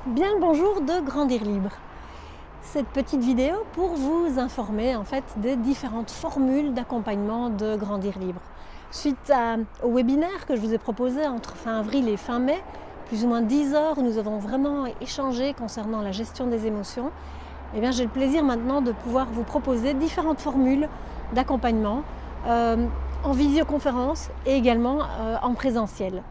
Bien le bonjour de Grandir Libre. Cette petite vidéo pour vous informer des différentes formules d'accompagnement de Grandir Libre. Suite au webinaire que je vous ai proposé entre fin avril et fin mai, plus ou moins 10 heures où nous avons vraiment échangé concernant la gestion des émotions, j'ai le plaisir maintenant de pouvoir vous proposer différentes formules d'accompagnement en visioconférence et également en présentiel.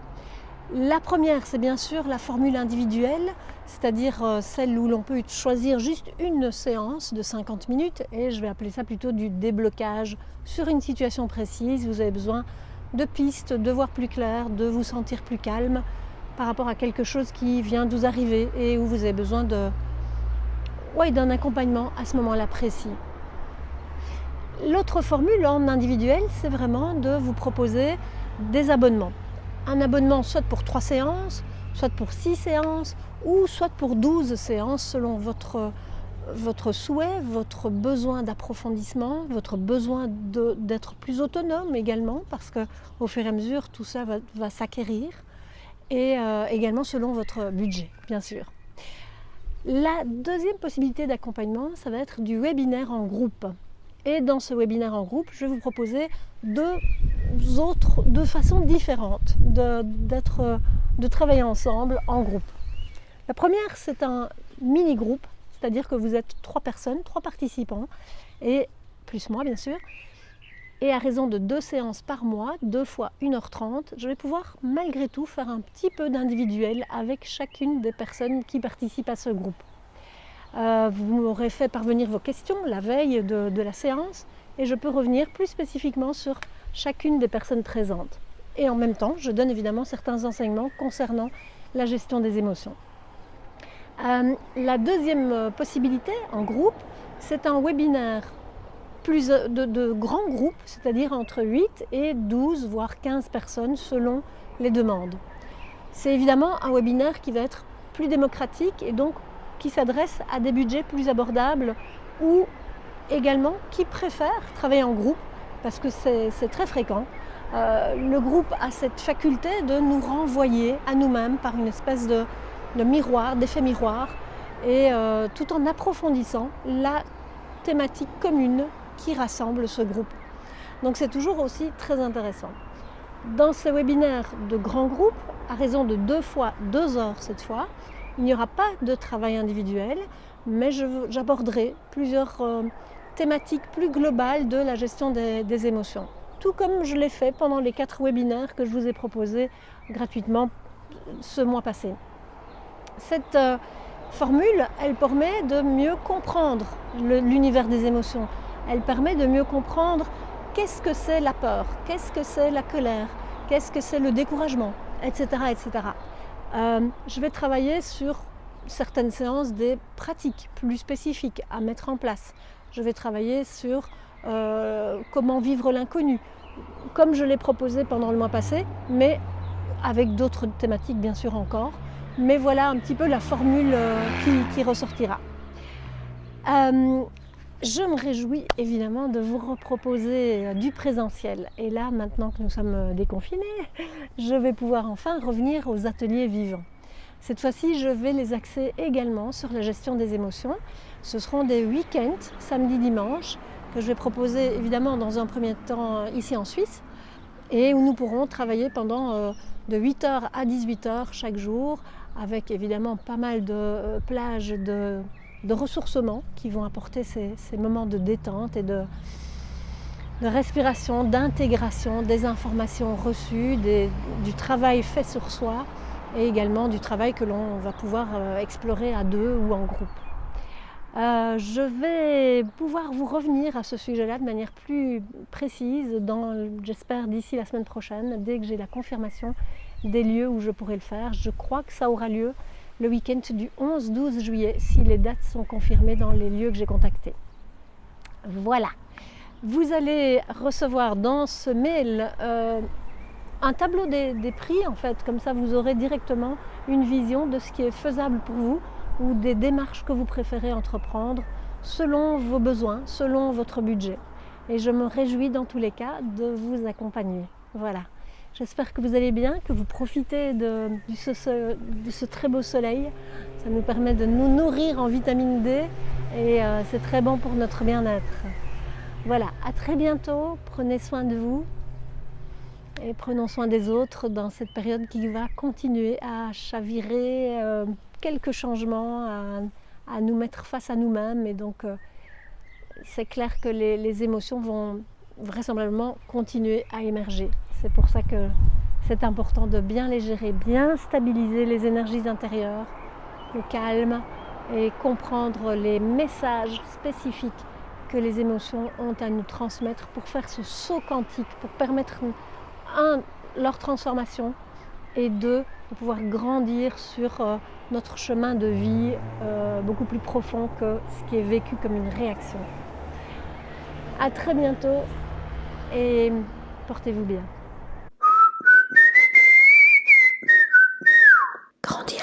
La première, c'est bien sûr la formule individuelle, c'est-à-dire celle où l'on peut choisir juste une séance de 50 minutes, et je vais appeler ça plutôt du déblocage sur une situation précise. Vous avez besoin de pistes, de voir plus clair, de vous sentir plus calme par rapport à quelque chose qui vient de vous arriver et où vous avez besoin d'un accompagnement à ce moment-là précis. L'autre formule en individuel, c'est vraiment de vous proposer des abonnements. Un abonnement soit pour 3 séances, soit pour 6 séances, ou soit pour 12 séances selon votre souhait, votre besoin d'approfondissement, votre besoin d'être plus autonome également, parce qu'au fur et à mesure, tout ça va s'acquérir, et également selon votre budget, bien sûr. La deuxième possibilité d'accompagnement, ça va être du webinaire en groupe. Et dans ce webinaire en groupe, je vais vous proposer deux façons différentes de travailler ensemble en groupe. La première, c'est un mini-groupe, c'est-à-dire que vous êtes 3 personnes, 3 participants, et plus moi bien sûr. Et à raison de 2 séances par mois, 2 fois 1h30, je vais pouvoir malgré tout faire un petit peu d'individuel avec chacune des personnes qui participent à ce groupe. Vous m'aurez fait parvenir vos questions la veille de la séance et je peux revenir plus spécifiquement sur chacune des personnes présentes. Et en même temps, je donne évidemment certains enseignements concernant la gestion des émotions. La deuxième possibilité en groupe, c'est un webinaire de grands groupes, c'est-à-dire entre 8 et 12 voire 15 personnes selon les demandes. C'est évidemment un webinaire qui va être plus démocratique et donc qui s'adresse à des budgets plus abordables ou également qui préfèrent travailler en groupe parce que c'est très fréquent. Le groupe a cette faculté de nous renvoyer à nous-mêmes par une espèce de miroir, d'effet miroir, et tout en approfondissant la thématique commune qui rassemble ce groupe. Donc c'est toujours aussi très intéressant. Dans ces webinaires de grands groupes, à raison de 2 fois 2 heures cette fois, il n'y aura pas de travail individuel, mais j'aborderai plusieurs thématiques plus globales de la gestion des émotions. Tout comme je l'ai fait pendant les 4 webinaires que je vous ai proposés gratuitement ce mois passé. Cette formule, elle permet de mieux comprendre l'univers des émotions. Elle permet de mieux comprendre qu'est-ce que c'est la peur, qu'est-ce que c'est la colère, qu'est-ce que c'est le découragement, etc. etc. Je vais travailler sur certaines séances des pratiques plus spécifiques à mettre en place. Je vais travailler sur comment vivre l'inconnu, comme je l'ai proposé pendant le mois passé, mais avec d'autres thématiques bien sûr encore. Mais voilà un petit peu la formule qui ressortira. Je me réjouis évidemment de vous reproposer du présentiel. Et là, maintenant que nous sommes déconfinés, je vais pouvoir enfin revenir aux ateliers vivants. Cette fois-ci, je vais les axer également sur la gestion des émotions. Ce seront des week-ends, samedi, dimanche, que je vais proposer évidemment dans un premier temps ici en Suisse, et où nous pourrons travailler pendant de 8h à 18h chaque jour, avec évidemment pas mal de plages de ressourcement qui vont apporter ces moments de détente et de respiration, d'intégration des informations reçues, du travail fait sur soi et également du travail que l'on va pouvoir explorer à 2 ou en groupe. Je vais pouvoir vous revenir à ce sujet-là de manière plus précise, j'espère d'ici la semaine prochaine, dès que j'ai la confirmation des lieux où je pourrai le faire. Je crois que ça aura lieu le week-end du 11-12 juillet, si les dates sont confirmées dans les lieux que j'ai contactés. Voilà. Vous allez recevoir dans ce mail un tableau des prix, en fait. Comme ça, vous aurez directement une vision de ce qui est faisable pour vous ou des démarches que vous préférez entreprendre selon vos besoins, selon votre budget. Et je me réjouis dans tous les cas de vous accompagner. Voilà. J'espère que vous allez bien, que vous profitez de ce très beau soleil. Ça nous permet de nous nourrir en vitamine D et c'est très bon pour notre bien-être. Voilà, à très bientôt, prenez soin de vous et prenons soin des autres dans cette période qui va continuer à chavirer quelques changements, à nous mettre face à nous-mêmes. Et donc c'est clair que les émotions vont vraisemblablement continuer à émerger. C'est pour ça que c'est important de bien les gérer, bien stabiliser les énergies intérieures, le calme et comprendre les messages spécifiques que les émotions ont à nous transmettre pour faire ce saut quantique, pour permettre, un, leur transformation et deux, de pouvoir grandir sur notre chemin de vie beaucoup plus profond que ce qui est vécu comme une réaction. À très bientôt et portez-vous bien. Grandir